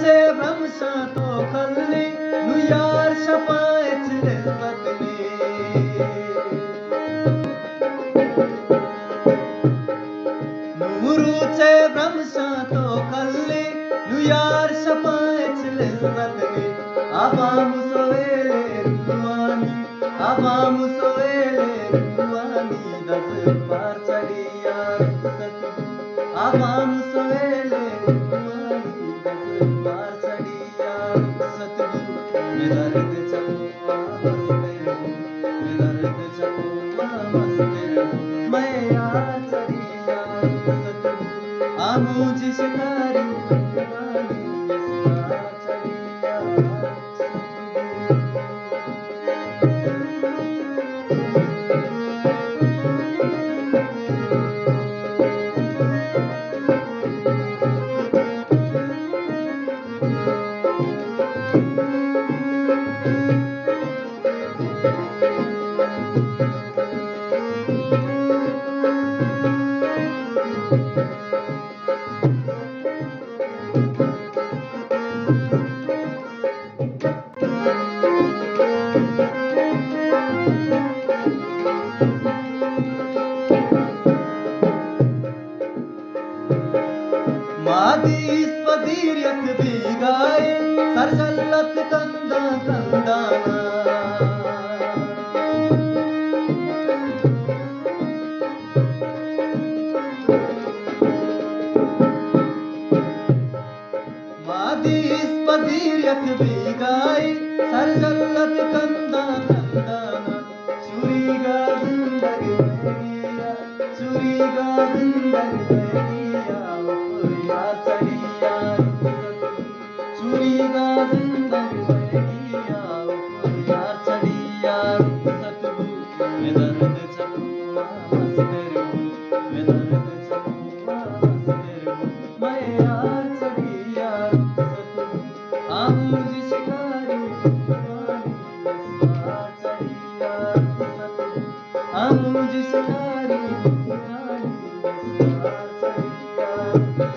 से भ्रमशा तो खल्ली नु यार शपायच लिल्लत ने नूरू से भ्रमशा तो खल्ली नु यार शपायच लिल्लत ने आवाम सोएले रुवानी आवाम सोएले रुवानी दस पार चढ़ी यार सतगुरु आवाम सोएले रुवानी दस पार चढ़ी यार सतगुरु मैं दर्द चलूँगा मस्ते रहूँ मैं दर्द चलूँगा मस्ते रहूँ मैं यार चढ़ी यार सतगुरु आमूज शिकारी रुवानी इस पार चढ़ी यार मादीस पदीरियत बीगाए सरजल्लत कंदा कंदाना मादीस पदीरियत बीगाए सरजल्लत कंदा कंदाना चुरीगा जिंदगी बहगिया चुरीगा जिंदगी बहगिया यार चढ़ी यार चुरीगा जिंदगी बहगिया यार चढ़ी यार सतगुरु मैं दर्द चलूँगा मस्ते रहूँ मैं दर्द चलूँगा मस्ते रहूँ मैं यार चढ़ी यार सतगुरु आमूज शिकारी रुवानी इस पार चढ़ी यार सतगुरु आमूज शिकारी रुवानी इस पार चढ़ी यार